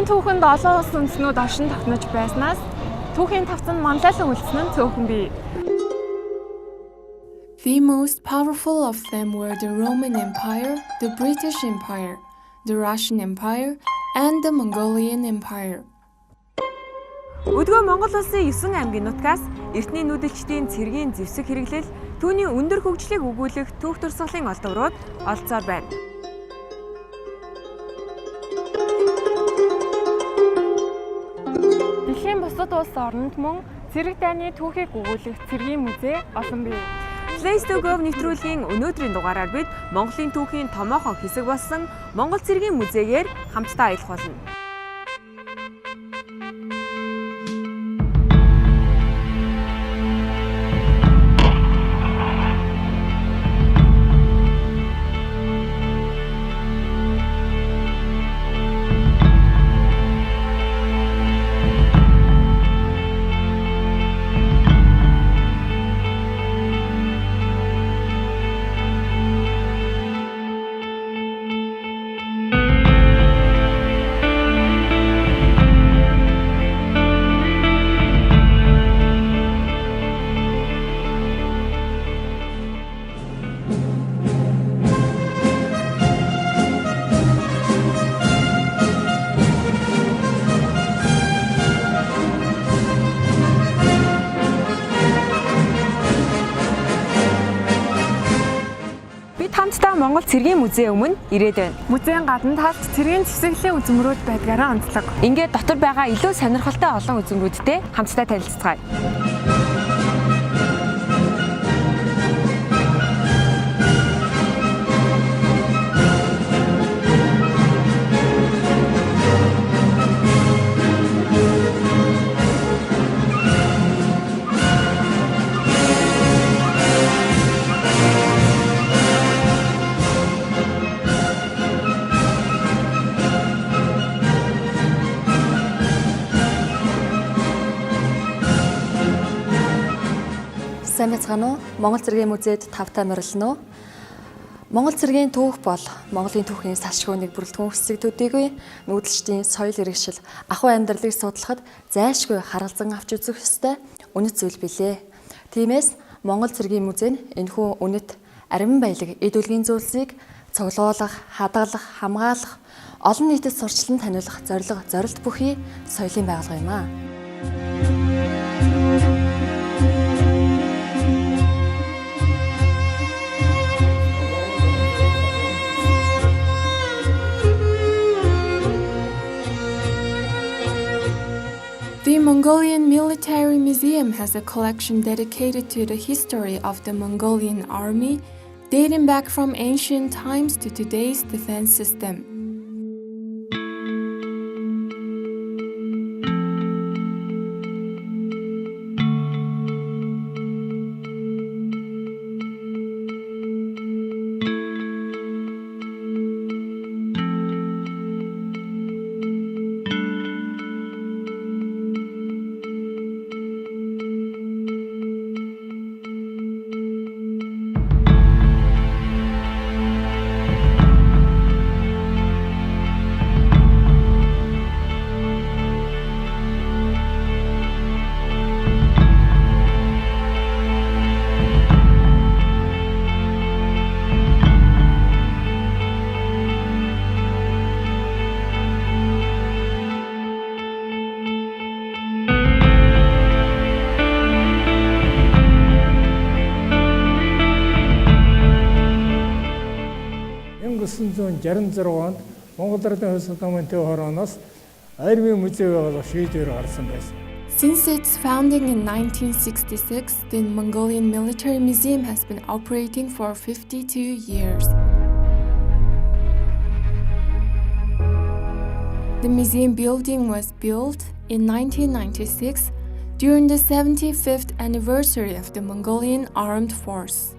түүхэнд олон улс үндэстнүүд оршин тогтнож байснаас түүхийн тавцан манлайлан үлдсэн нь цөөхөн бий. The most powerful of them were the Roman Empire, the British Empire, the Russian Empire, and the Mongolian Empire. Өдгөө Монгол улсын 9 аймгийн нутгаас эртний нүүдэлчдийн цэргийн зэвсэг хэрэглэл, түүний өндөр хөгжлийг өгүүлэх түүх турсгалын олдврууд олцоор байна. Дэлхийн бусад улс орнд мөн цэрэг дайны түүхийг өгүүлэх цэргийн музей олон бий. Place to Go нэвтрүүлгийн өнөөдрийн дугаараар бид Монголын түүхийн томоохон хэсэг болсон Монгол цэргийн музейгээр хамтдаа аялах болно. Хамтдаа Монгол цэргийн музей өмнө ирээд байна. Музейн гадна талд цэргийн зэвсэглэлийн үзмрүүд байдгаараа онцлог. Ингээд дотор байгаа илүү сонирхолтой олон үзмрүүдтэй хамтдаа танилццгаая. Сайн байцгаана уу? Монгол цэргийн музейд тавтай морилно. Монгол цэргийн түүх бол Монголын түүхийн салшгүйнийг бүрэлдэхүүн хэсэг төдийгүй нүүдэлчдийн соёл иргэншил, ахуй амьдралыг судлахад зайлшгүй харгалзан авч үзэх ёстой үнэт зүйл билээ. Тиймээс Монгол цэргийн музей нь энэхүү үнэт ариун баялаг эд үлгийн зүйлсийг цуглуулах, хадгалах, хамгаалах, олон нийтэд сурчлан таниулах зорилт бүхий соёлын байгууллага юм аа. The Mongolian Military Museum has a collection dedicated to the history of the Mongolian army, dating back from ancient times to today's defense system. онд Монгол Ардын хөлс комитетийн хорооноос армийн музей байгуулах шийдвэр гарсан байсан. Since its founding in 1966, the Mongolian Military Museum has been operating for 52 years. The museum building was built in 1996 during the 75th anniversary of the Mongolian Armed Force.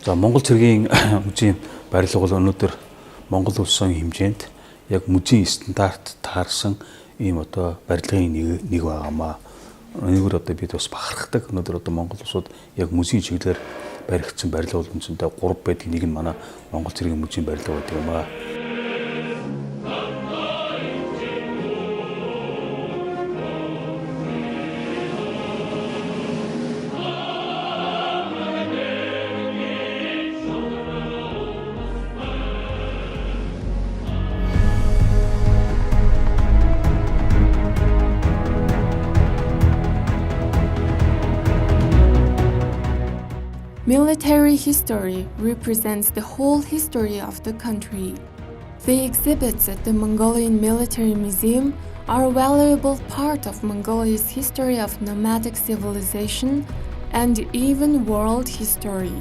За Монгол цэргийн музейн барилга бол өнөөдөр Монгол улсын хэмжээнд яг музейн стандарт таарсан ийм одоо барилгын нэг байгаамаа. Нэгүр одоо бид бас бахархдаг. Өнөөдөр одоо Монгол улсууд яг музейн чиглэлээр баригдсан барилга бол үндсэндээ 3 байдаг. Нэг нь манай Монгол цэргийн музейн барилга байдаг юм аа. Military history represents the whole history of the country. The exhibits at the Mongolian Military Museum are a valuable part of Mongolia's history of nomadic civilization and even world history.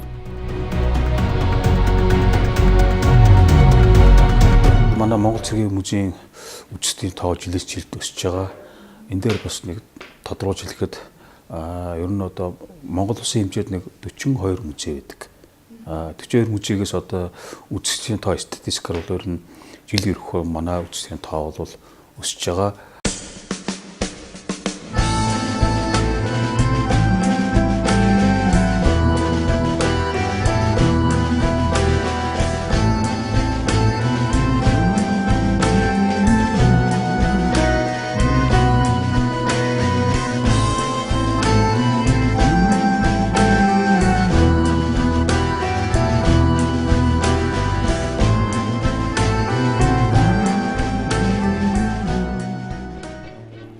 Манай Монгол цэргийн музейн үжигчдийн тоо жилээс жилд өсөж байгаа. Энэ дээр бас нэг тодруулж хэлэхэд ер нь одоо Монгол улсын хэмжээнд нэг 42 музей байдаг. 42 музейгээс одоо үзэгчдийн тоо статистикаар бол ер нь жил ирэхгүй манай үзэгчдийн тоо бол өсөж байгаа.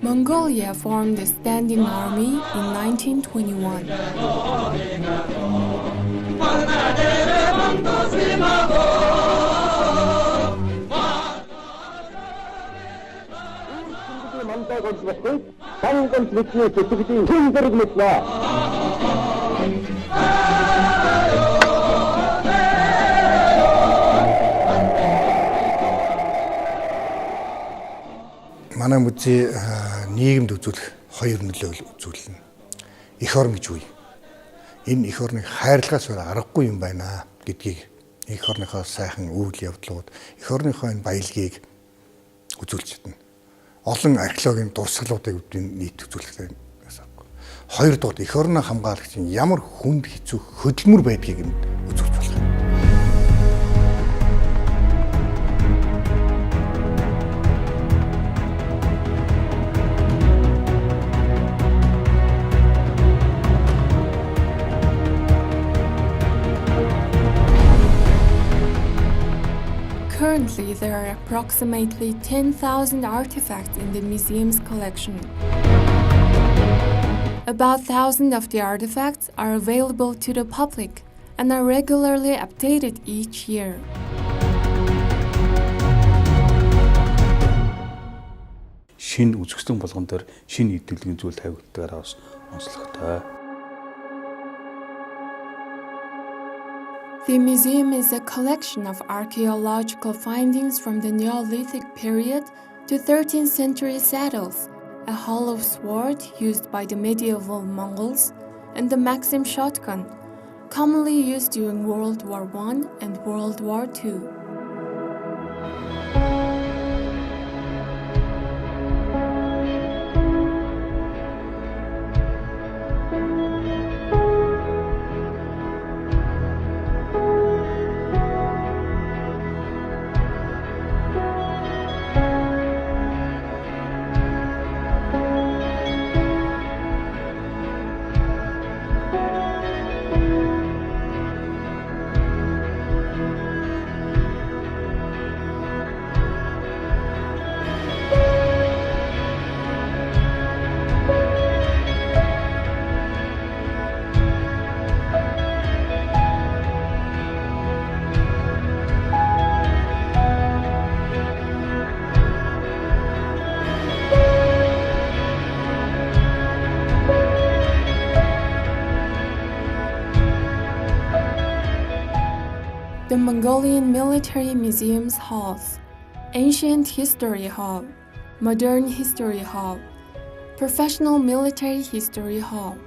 Mongolia formed a standing army in 1921. Манай музей нийгэмд үзүүлэх хоёр нөлөөлөл үзүүлнэ. Эх орн гэж үе. Энэ эх орныг хайрлагаас өөр аргагүй юм байна гэдгийг эх орныхоо сайхан үйл явдлууд, эх орныхоо энэ баялагийг үзүүлж чадна. Олон археологийн дурсгалуудыг нийт үзүүлэхтэй байсан. Хоёрдугаар эх орноо хамгаалагч ямар хүнд хэцүү хөдөлмөр байдгийг үзүүлж болох юм. Currently, there are approximately 10,000 artifacts in the museum's collection. About 1,000 of the artifacts are available to the public and are regularly updated each year. Шинэ үзэгчдэн болгон дээр шинэ эдгэлгийн зүйл тавигддагаараа бас онцлогтой. The museum is a collection of archaeological findings from the Neolithic period to 13th century saddles, a hollow sword used by the medieval Mongols, and the Maxim shotgun, commonly used during World War I and World War II. The Mongolian Military Museum's halls: Ancient History Hall, Modern History Hall, Professional Military History Hall,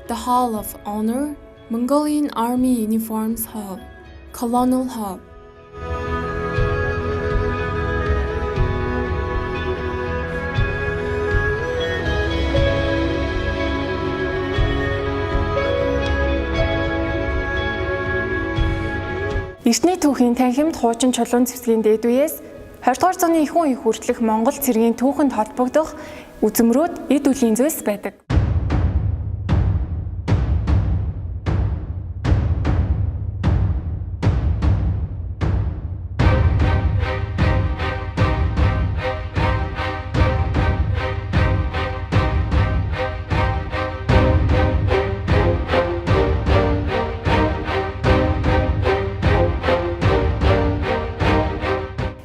the Hall of Honor, Mongolian Army Uniforms Hall, Colonel Hall. Эртний түүхийн танхимд хуучин чулуун зэвсгийн дээд үеэс 20 дугаар зууны ихэнх үе хүртэлх Монгол цэргийн түүхэнд холбогдох үзмрүүд эд үлийн зүйлс байдаг.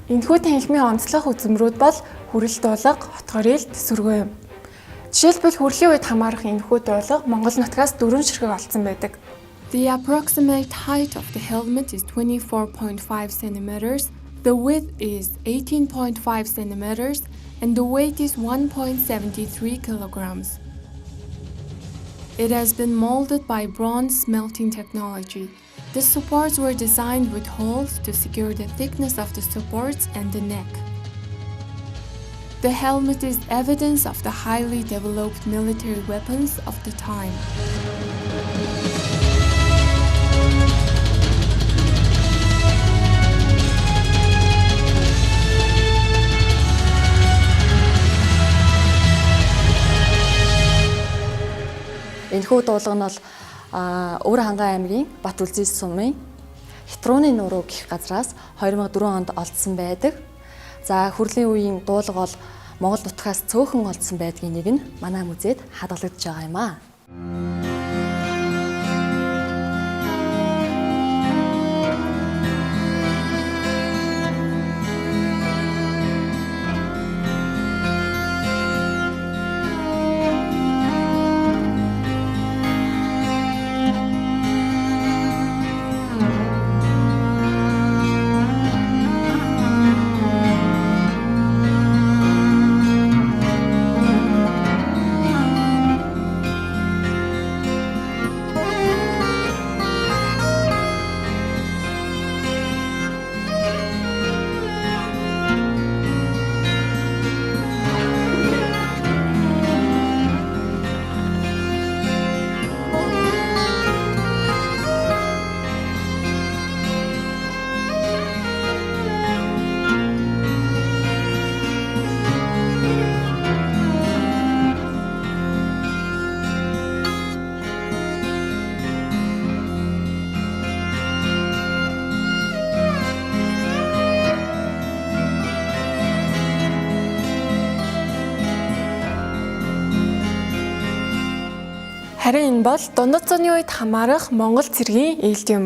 Энэхүү танхимын онцлог үзмрүүд бол хүрэл дуулга, хотгорил, төсвөргөө юм. Жишээлбэл хүрлийн үед хамаарах энэхүү дуулга Монгол нутгаас 4 ширхэг олдсон байдаг. The approximate height of the helmet is 24.5 centimeters, the width is 18.5 centimeters, and the weight is 1.73 kilograms. It has been molded by bronze smelting technology. The supports were designed with holes to secure the thickness of the supports and the neck. The helmet is evidence of the highly developed military weapons of the time. Энэхүү дуулга нь бол Өвөр хангай аймгийн Бат үлзий сумын Хитрууны нуруу гэх газраас 2004 онд олдсон байдаг. За хүрлийн үеийн дуулга бол Монгол нутгаас цөөхөн олдсон байдгийн нэг нь манай музейд хадгалагдж байгаа юм аа. Харин энэ бол дундад зууны үед хамаарах Монгол цэргийн ээлж юм.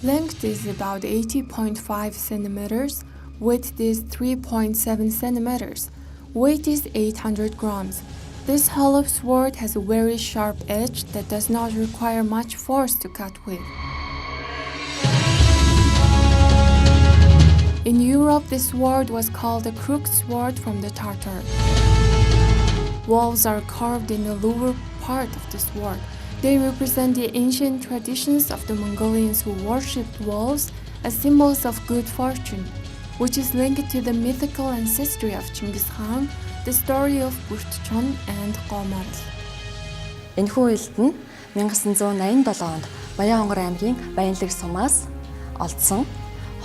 Length is about 80.5 centimeters, width is 3.7 centimeters, weight is 800 grams. This hollow sword has a very sharp edge that does not require much force to cut with. In Europe, this sword was called a crooked sword from the Tartar. Wolves are carved in the lower part of the sword. They represent the ancient traditions of the Mongolians who worshipped wolves as symbols of good fortune, which is linked to the mythical ancestry of Genghis Khan, the story of Burtchon and Qomarl. Энэхүү үйлд нь 1987 онд Баян-Хонгор аймгийн Баянлаг сумаас олдсон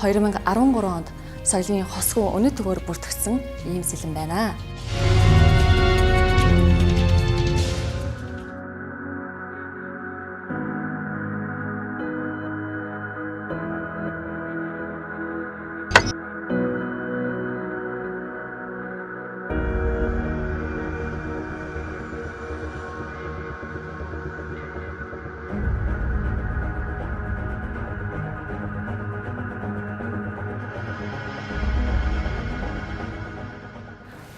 2013 онд соёлын хосгүй өнөд төгөөр бүртгэгдсэн ийм сэлэн байна.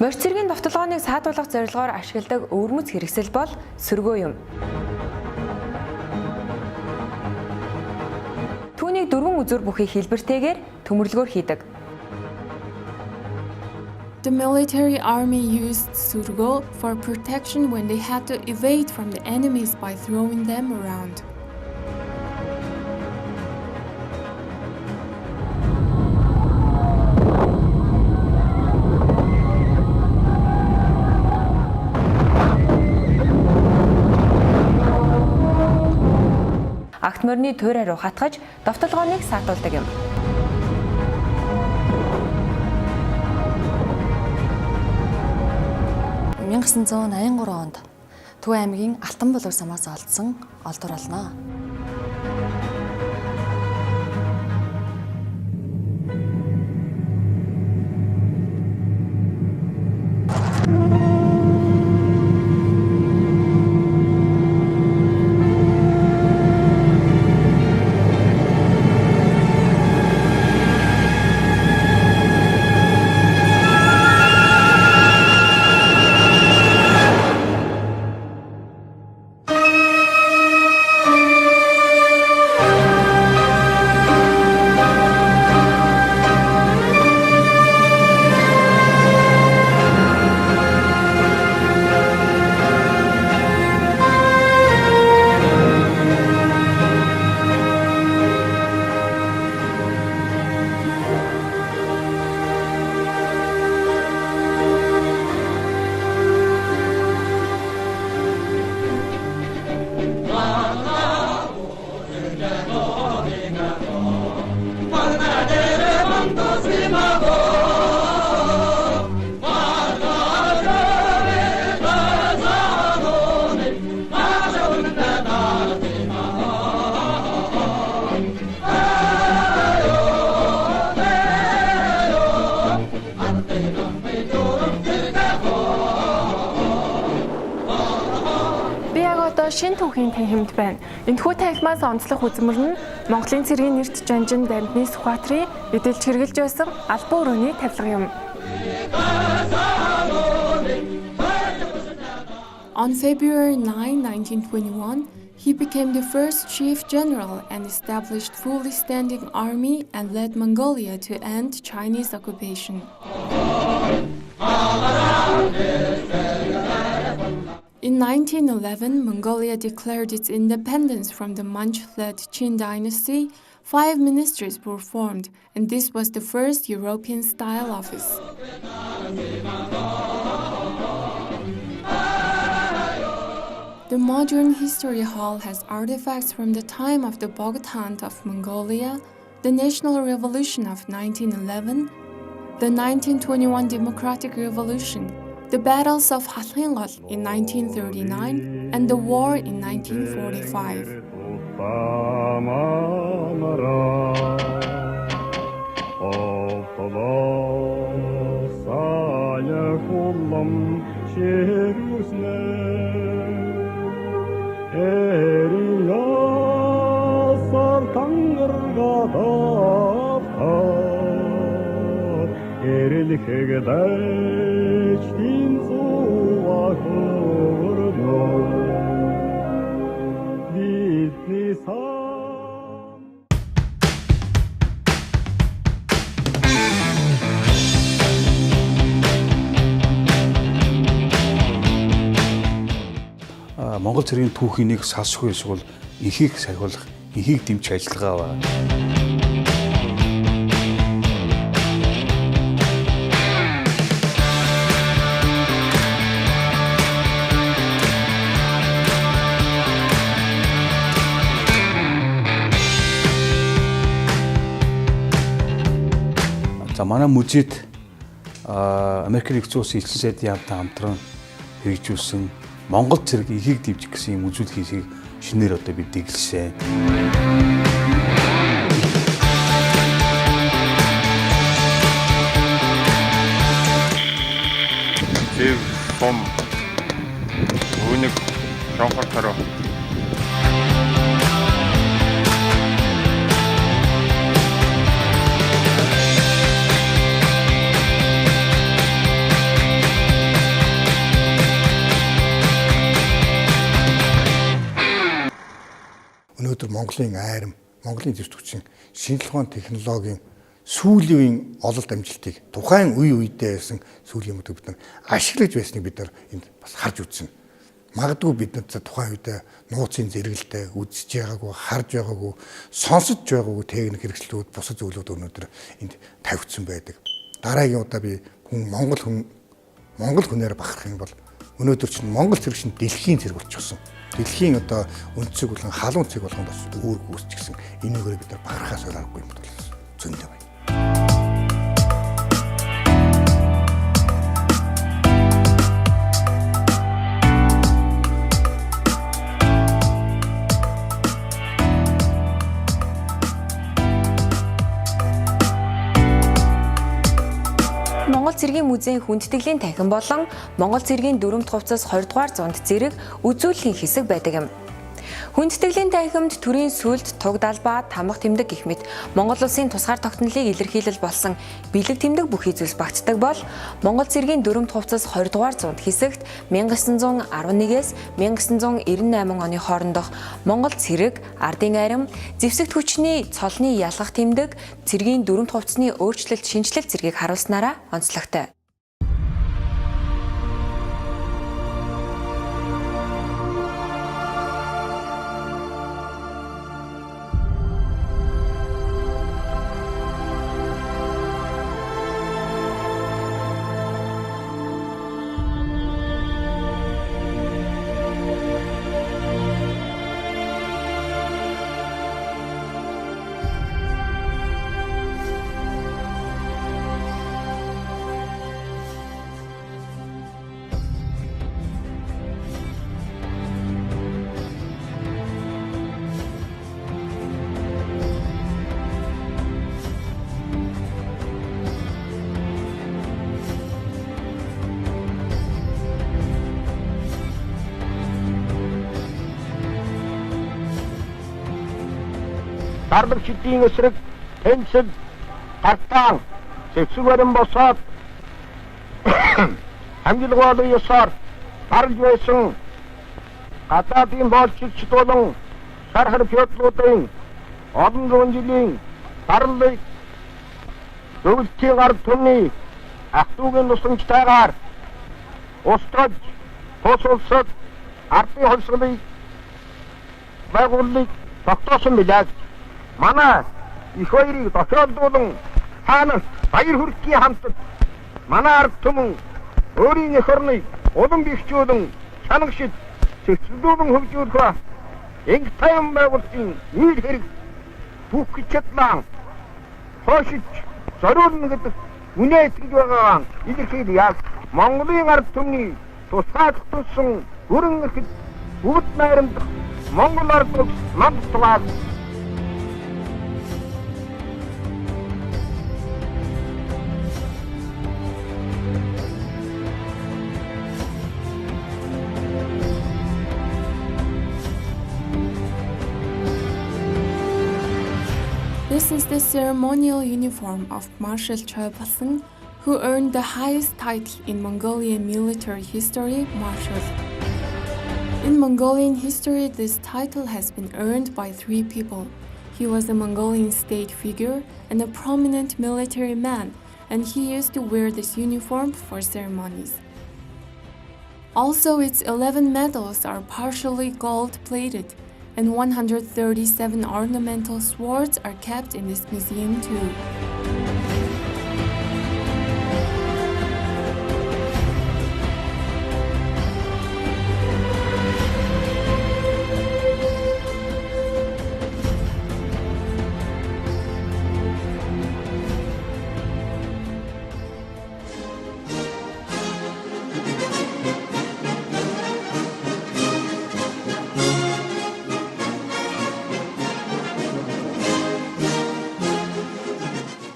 Морь цэргийн довтлогооныг саадуулах зорилгоор ашигладаг өвөрмөц хэрэгсэл бол сөргөө юм. Түүнийг 4 үзүр бүхий хэлбэртэйгээр төмөрлөгөөр хийдэг. The military army used surgo for protection when they had to evade from the enemies by throwing them around. Агт морины туйраар ухаатгаж довтолгооныг саатуулдаг юм. 1983 онд Төв аймгийн Алтан булаг сумаас олдсон олдор болно. Шинэ түүхийн танхимд байна. Энэхүү танхимаас онцлог үзмэр нь Монголын цэргийн нэрт жанжин дамжны Сүхбаатарын эдэлж хэрэгжилж байсан албан өрөөний тавилга юм. On February 9, 1921, he became the first chief general and established fully standing army and led Mongolia to end Chinese occupation. In 1911, Mongolia declared its independence from the Manchu-led Qin dynasty. 5 ministries were formed, and this was the first European-style office. The modern history hall has artifacts from the time of the Bogd of Mongolia, the National Revolution of 1911, the 1921 Democratic Revolution, the battles of Halkhingol in 1939, and the war in 1945. Монгол цэргийн түүхийг салшгүй эсвэл ихийг сахиулах, ихийг дэмжих ажиллагаа байна. За манай музейд Америкийн нэгдсэн улсын элчин сайдын хамтран хэрэгжүүлсэн Монгол цэрэг ихийг дэмжих гэсэн юм үзүүл хийсийг шинээр одоо бид дэглэсэн. Зэв том үүнийг шонхор тарав. Өнөөдөр Монголын айрам, Монголын зэвсэг хүчин шинжлэх ухааны технологийн сүүлийн үеийн ололт амжилтыг тухайн үе үедээ байсан сүүлийн юмуудыг бид нар ашиглаж байсныг бид нар энд бас харж үзнэ. Магадгүй бид нар тухайн үедээ нууцын зэрэгэлдээ үзэж байгаагүй, харж байгаагүй, сонсож байгаагүй техник хэрэгслүүд, бусад зүйлүүд өнөөдөр энд тавигдсан байдаг. Дараагийн удаа би Монгол хүнээр бахарх юм бол өнөөдөр чинь Монгол цэрэг шин дэлхийн цэрэг болчихсон. Дэлхийн одоо өнцөг болон халуун цэг болгонд бас үүрэг үүсчихсэн. Энийгээр бид нар бахархаас аргагүй юм бол зөндөө байна. Монгол цэргийн музейн хүндэтгэлийн танхим болон Монгол цэргийн дүрмт хувцас 20 дугаар зуунд зэрэг үзүүлэхийн хэсэг байдаг юм. Хүндэтгэлийн танхимд төрийн сүлд, туг далбаа, тамга тэмдэг гэх мэт Монгол улсын тусгаар тогтнолыг илэрхийлэл болсон бэлэг тэмдэг бүхий зүйлс багтдаг бол Монгол цэргийн дүрмт хувцас 20 дугаар зуунд хэсэгт 1911-ээс 1998 оны хоорондох Монгол цэрэг, ардын арим, зэвсэгт хүчний цолны ялгах тэмдэг, цэргийн дүрмт хувцсны өөрчлөлт, шинжилэлт зэргийг харуулснараа онцлогтой. Дардаг шидийн эсрэг тэнцэл тартаан зэвсэг барин босоод хамжилгаалын ёсоор барж байсан гадаадын боолчилчд болон шархар феодлуудын олон зуун жилийн дарлыг зөвлөлтийн ард түмний ах トゥ угийн тусламжтайгаар устгаж тус улсад ардын хувьсгалыг байгууллыг тогтоосон билээ. Манай их хоёрыг тохиолдуулан хаанаас баяр хүртгийн хамтад манай ард түмэн өөрийн эх орныг улам бэхжүүлэн чанагшид цэцлүүлэн хөгжүүлэх энх тайван байгуулалтын нийт хэрэг бүх чадлаа хоошиж зориулна гэдэг үнэ итгэж байгаа илэрхийлье. Монголын ард түмний тусгаалсан бүрэн ихэд бүгд найрамд Монгол ард улс намтугаас. This is the ceremonial uniform of Marshal Choi Basung, who earned the highest title in Mongolian military history, Marshal. In Mongolian history, this title has been earned by 3 people. He was a Mongolian state figure and a prominent military man, and he used to wear this uniform for ceremonies. Also, its 11 medals are partially gold-plated, and 137 ornamental swords are kept in this museum too.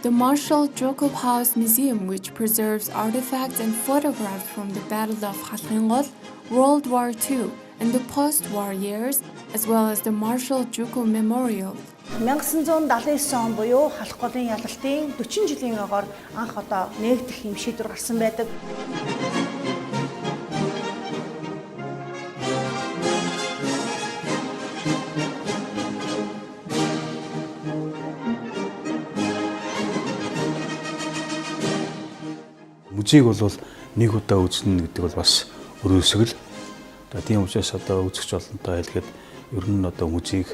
The Marshal Jacob House Museum, which preserves artifacts and photographs from the Battle of Khalkhengol, World War II, and the post-war years, as well as the Marshal Juko Memorial. 1979 он буюу Халхголын ялалтын 40 жилийн огоор анх одоо нээгдэх юм шийдвэр гарсан байдаг. Музейг бол нэг удаа үзнэ гэдэг бол бас өрөөсгөл. Одоо тийм учраас одоо үзэгч олонтой хэлгээд ер нь одоо музейг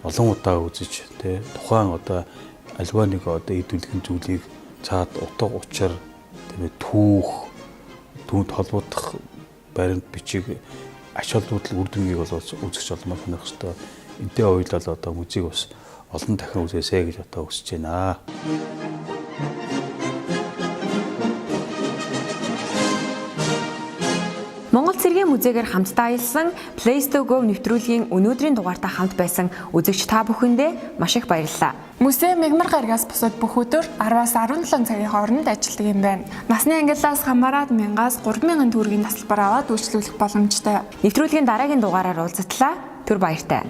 олон удаа үзэж тэ тухайн одоо альва нэг одоо идэвхтэй зүйлийг цаад утга учир тийм түүнд холбогдох баримт бичиг ач холбогдол үр дүнгийг бол үзэгч олмоор хөнөх хэрэгтэй. Энтэй ойлол одоо музейг бас олон дахин үзээсэй гэж одоо хүсэж байна. Монгол цэргийн музейгээр хамтдаа аялсан Place to Go нэвтрүүлгийн өнөөдрийн дугаартаа хамт байсан үзэгч та бүхэндээ маш их баярлалаа. Музей мягмар гарагаас бусад бүх өдөр 10-аас 17 цагийн хооронд ажилладаг юм байна. Насны ангиллаас хамаарат 1000-аас 3000 төгрөгийн тасалбар аваад үйлчлүүлэх боломжтой. Нэвтрүүлгийн дараагийн дугаараар уулзтлаа. Түр баяртай.